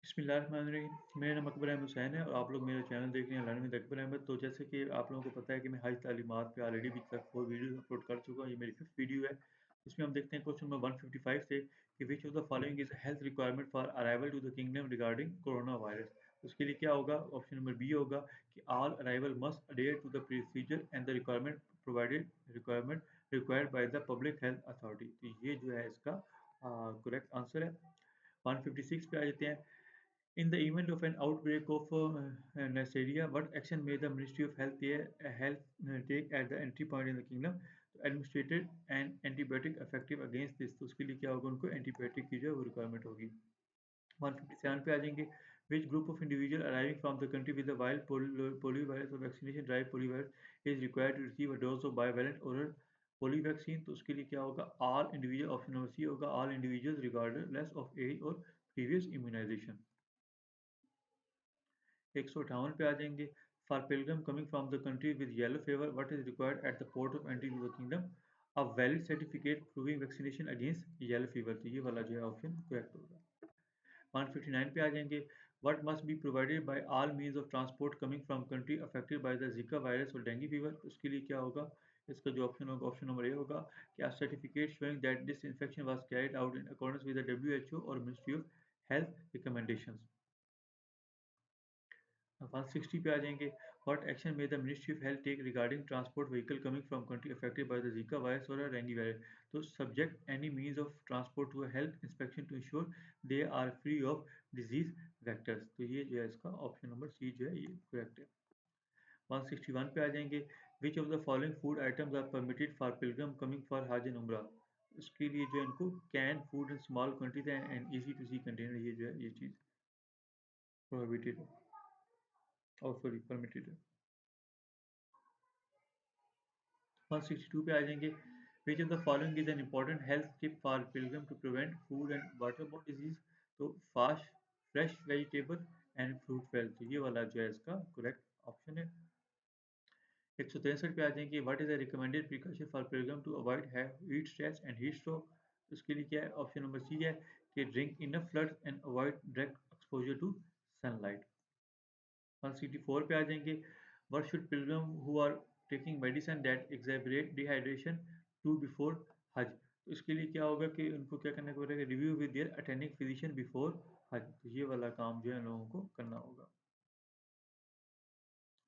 बिस्मिल्लाहिर्रहमानिर्रहीम। मेरा नाम अकबर अहमद हुसैन है और आप लोग मेरा चैनल देख रहे हैं लर्निंग विद अकबर अहमद। तो जैसे कि आप लोगों को पता है कि मैं हज तालीमात पे ऑलरेडी भी तक 4 वीडियोस अपलोड कर चुका हूँ। ये मेरी 5th वीडियो है। इसमें हम देखते हैं क्वेश्चन नंबर 155 से कि which of the following is health requirement for arrival to the kingdom regarding corona virus. उसके लिए क्या होगा? ऑप्शन नंबर बी होगा कि all arrival must adhere to the procedure and the requirement required by the public health authority. तो ये जो है इसका करेक्ट आंसर है। 156 पे आ जाते हैं। In the event of an outbreak of Neisseria, what action may the Ministry of Health take at the entry point in the kingdom to administer an antibiotic effective against this? तो उसके लिए क्या होगा? उनको एंटीबायोटिक की जो है वो रिक्वायरमेंट होगी। 157 पे आ जाएंगे। Which group of individual arriving from the country with the wild poliovirus or vaccination drive poliovirus is required to receive a dose of bivalent oral polio vaccine? तो उसके लिए क्या होगा? All individual, option number C होगा, all individuals regardless of age or previous immunization। 158 पे आ जाएंगे। For pilgrim coming from the country with yellow fever what is required at the port of entry to the kingdom? A valid certificate proving vaccination against yellow fever. तो ये वाला जो है option correct होगा। 159 पे आ जाएंगे। What must be provided by all means of transport coming from country affected by the जिका वायरस और डेंगू फीवर। उसके लिए क्या होगा? इसका जो ऑप्शन होगा, ऑप्शन नंबर ए होगा कि certificate showing that this infection was carried out in accordance with the WHO और मिनिस्ट्री ऑफ हेल्थ रिकमेंडेशंस। 160 पे आ जाएंगे। व्हाट एक्शन में the ministry of health take regarding transport vehicle coming from country affected by the Zika virus और dengue virus? तो subject any means of transport to health inspection to ensure they are free of disease vectors. तो ये जो है इसका option number सी जो है ये करेक्ट है। 161 पे आ जाएंगे। Which of the following food items are permitted for pilgrim coming for Hajj and Umrah? इसके लिए जो है इनको can food in small quantity and easy to see container, ये जो है ये चीज़ प्रोहिबिटेड है और सॉरी परमिटेड है। 162 पे आ जाएंगे। Which of the following is an important health tip for pilgrim to prevent food and waterborne disease? तो fast fresh vegetable and fruit fail. तो ये वाला जो है इसका करेक्ट ऑप्शन है। 163 पे आ जाएंगे। What is the recommended precaution for pilgrim to avoid heat stress and heat stroke? इसके लिए क्या है? ऑप्शन नंबर सी है कि drink enough fluids and avoid direct exposure to sunlight. 164 पे आ जाएंगे। What should pilgrim who are taking medicine that exacerbate dehydration to before Hajj? तो इसके लिए क्या होगा कि उनको क्या करना पड़ेगा? Review with their attending physician before Hajj. तो ये वाला काम जो है लोगों को करना होगा।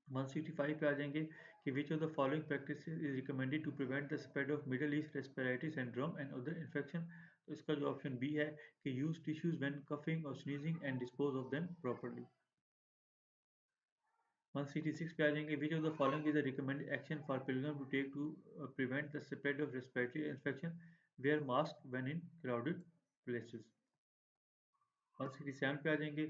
165 पे आ जाएंगे कि which of the following practice is recommended to prevent the spread of Middle East respiratory syndrome and other infection? तो इसका जो ऑप्शन बी है कि यूज टिश्यूज व्हेन कफिंग और sneezing and dispose of them properly. 166 पे आ जाएंगे। Which of the following is the recommended action for pilgrim to take to prevent the spread of respiratory infection? Wear mask when in crowded places. 167 पे आ जाएंगे।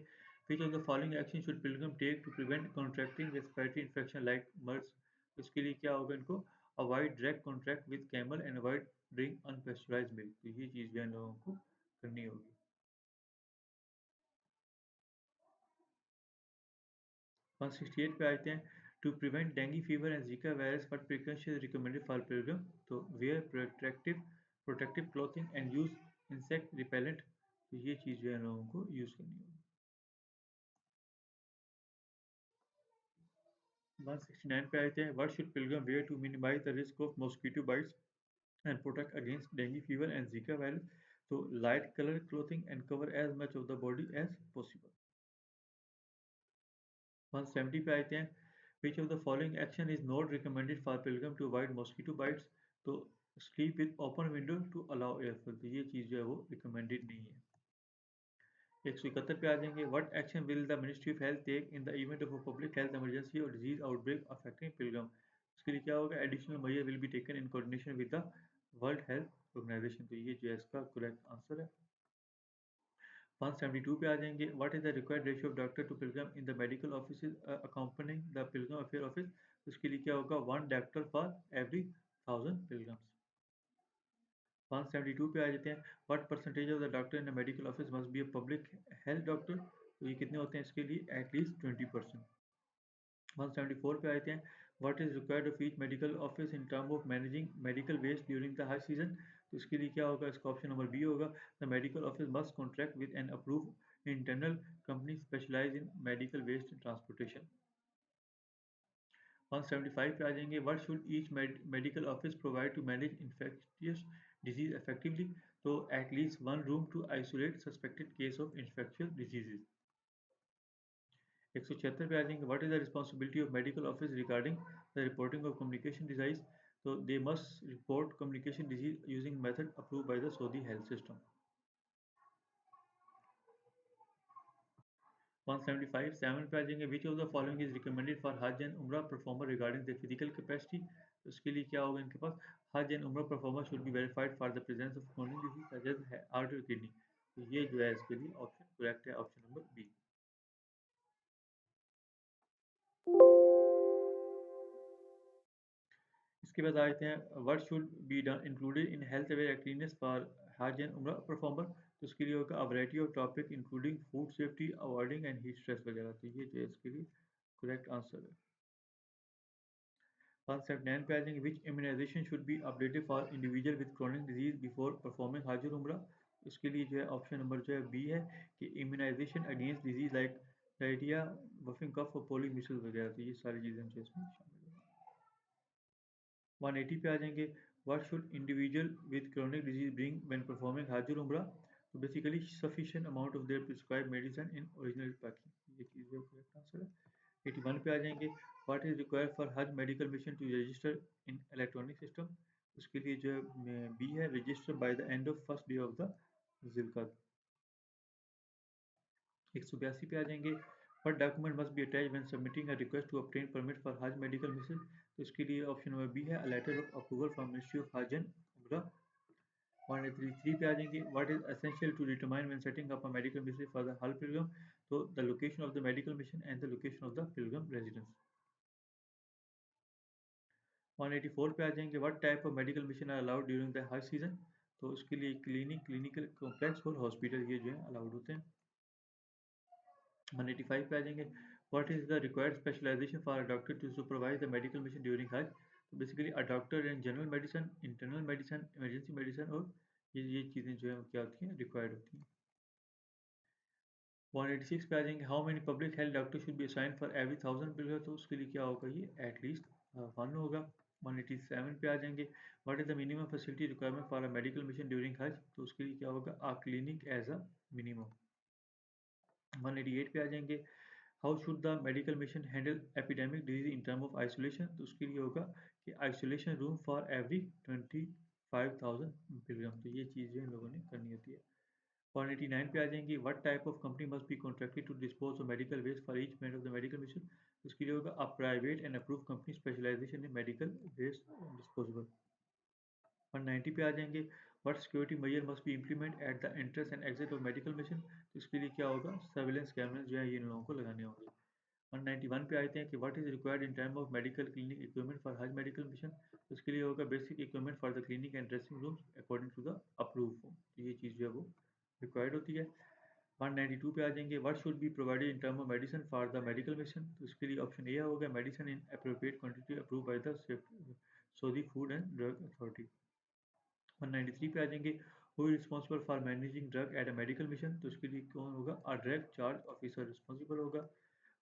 Which of the following action should pilgrim take to prevent contracting respiratory infection like MERS? इसके लिए क्या होगा इनको? Avoid direct contact with camel and avoid drink unpasteurized milk. तो ये चीज़ जो है लोगों को करनी होगी। 168 पे आते हैं। To prevent dengue fever and Zika virus what precaution recommended for pilgrim? तो wear protective clothing and use insect repellent. तो ये चीज़ जो है लोगों को यूज़ करनी होगी। 169 पे आते हैं। What should pilgrim wear to minimize the risk of mosquito bites and protect against dengue fever and Zika virus? तो light colour clothing and cover as much of the body as possible. 170 पे आते हैं। Which of the following action is not recommended for pilgrim to avoid mosquito bites? तो sleep with open window to allow air flow. तो ये चीज़ जो है वो recommended नहीं है। 171 पे आ जाएंगे। What action will the ministry of health take in the event of a public health emergency और डिजीज आउटब्रेक अफेक्टिंग पिलग्रिम? इसके लिए क्या होगा? Additional measure will be taken in coordination with the World Health Organization. तो ये जो है इसका करेक्ट आंसर है। 172 पे आ जाएंगे। What is the required ratio of doctor to pilgrim in the medical office accompanying the pilgrim affair office? उसके लिए क्या होगा? 1 डॉक्टर फॉर एवरी 1000 पिलग्रिम्स। 172 पे आ जाते हैं। What percentage of the doctor in the medical office must be a public health doctor? तो ये कितने होते हैं इसके लिए? एटलीस्ट 20%। 174 पे आते हैं। What is required of each medical office in term of managing medical waste during the high season? तो इसके लिए क्या होगा? इसका ऑप्शन नंबर बी होगा। The medical office must contract with an approve internal companies specialize in medical waste and transportation? 175 पे आ जाएंगे, what should each medical office provide to manage infectious disease effectively? तो at least one room to isolate suspected case of infectious diseases. 176 पे आ जाएंगे, what is the responsibility of medical office regarding the reporting of communication disease? तो they must report communication disease using method approved by the Saudi health system. 175 7 पे आ जाएंगे, which of the following is recommended for Hajj and Umrah performer regarding their physical capacity? तो इसके लिए क्या होगा इनके पास, Hajj and Umrah performer should be verified for the presence of chronic disease such as heart or kidney. तो ये जो है इसके लिए ऑप्शन करेक्ट है, ऑप्शन नंबर बी. इसके बाद आते हैं, what should be done included in health aware activities for Hajj and Umrah performer? तो इसके लिए होगा a variety of topic including food safety, avoiding and heat stress वगैरह. तो ये जो है इसके लिए करेक्ट आंसर है. 179 पे आ जाएंगे, which immunization should be updated for individual with chronic disease before performing Hajj और उम्रा? इसके लिए जो है ऑप्शन नंबर जो है बी है कि immunization against disease like diarrhea, whooping cough और पोलियो मिसल्स वगैरह. तो ये सारी चीज़ें जो इसमें शामिल है. 180 पे आ जाएंगे, what should individual with chronic disease bring when performing हज और उम्रा? तो basically sufficient amount of their prescribe medicine in original packing. ये चीज़ जो करेक्ट आंसर है. 81 पे आ जाएंगे, what is required for Hajj medical mission to register in electronic system? उसके लिए जो है बी है, register by the end of first day of the जिलकद. 182 पे आ जाएंगे, what document must be attach when submitting a request to obtain permit for Hajj medical mission? तो इसके लिए ऑप्शन नंबर बी है, a letter of approval from ministry of Hajj and Umrah. 183 पे आ जाएंगे, what is essential to determine when setting up a medical mission for the Hajj pilgrim? तो the location of the medical mission and the location of the pilgrim residence. 184 पे आ जाएंगे, what type of medical mission are allowed during the Hajj season? तो उसके लिए clinic, clinical complex और hospital ये जो है अलाउड होते हैं. 185 पे आ जाएंगे, what is the required specialisation for a doctor to supervise the medical mission during Hajj? तो basically a doctor in general medicine, internal medicine, emergency medicine, और ये चीज़ें जो है क्या होती हैं, रिक्वायर्ड होती हैं. 186 पे आ जाएंगे, how many public health doctor should be assign for every 1000 pillar? तो उसके लिए क्या होगा, ये एटलीस्ट वन होगा. 187 पे आ जाएंगे, what is the minimum facility requirement for a medical mission during Hajj? तो उसके लिए क्या होगा, अ क्लिनिक एज अ मिनिमम. 188 पे आ जाएंगे, how should the medical mission handle epidemic disease in term of isolation? तो उसके लिए होगा कि आइसोलेशन रूम फॉर एवरी 25,000 पिलग्रम. तो ये चीज़ जो इन लोगों ने करनी होती है. 189 पे आ जाएंगे, what type of company must be contracted to dispose of medical waste for each member of the medical mission? उसके लिए होगा a private and approve company specialisation in medical waste disposable. 190 पे आ जाएंगे, what security measure must be implement at the entrance and exit of medical mission? तो इसके लिए क्या होगा, सर्विलेंस कैमरास जो है ये इन लोगों को लगाने होंगे. 191 पे आते हैं कि what is required in term of medical clinic equipment for Hajj medical mission? तो इसके लिए होगा basic equipment for the clinic and dressing rooms according to the approve form. तो ये चीज़ जो है वो रिक्वायर्ड होती है. 192 पे आ जाएंगे, what should be provided in term of medicine for the medical mission? तो इसके लिए ऑप्शन ए होगा, medicine in appropriate quantity approve by the Saudi food and drug authority. 193 पे आ जाएंगे, who is responsible for managing drug at a medical mission? तो इसके लिए कौन होगा, a drug charge officer responsible होगा.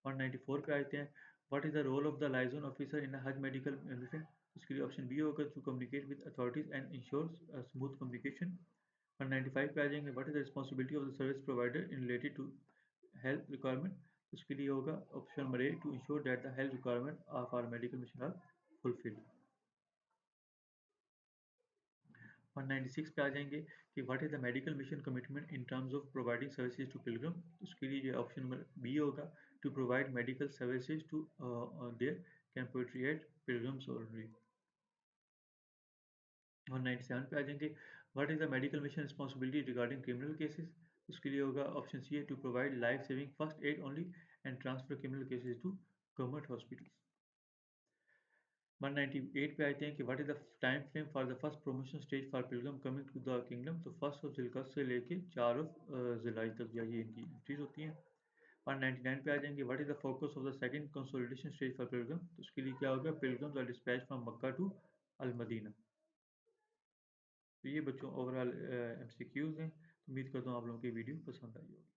194 पे आते हैं, what is the role of the liaison officer in Hajj medical mission? इसके लिए ऑप्शन बी होगा, to communicate with authorities and ensure smooth communication. 195 पे आ जाएंगे, what is the responsibility of the service provider in related to health requirement? उसके लिए होगा option number A, to ensure that the health requirement of our medical mission are fulfilled. 196 पे आ जाएंगे कि what is the medical mission commitment in terms of providing services to पिलग्रम? उसके लिए option number B होगा, to provide medical services to their compatriot pilgrims only. 197 पे आ जाएंगे, what is the medical mission responsibility regarding criminal cases? उसके लिए होगा option C है, to provide life saving first aid only and transfer criminal cases to government hospitals. 198 पे आते हैं कि what is the time frame for the first promotion stage for pilgrim coming to the kingdom? तो first of जिलकत से लेके 4 of July तक या ये इनकी एंट्रीज होती हैं. 199 पे आ जाएंगे, what is the focus of the second consolidation stage for pilgrim? तो उसके लिए क्या होगा, pilgrims are dispatch from Mecca to Al Madinah. तो ये बच्चों ओवरऑल MCQs हैं. उम्मीद करता हूँ आप लोगों की वीडियो पसंद आई होगी.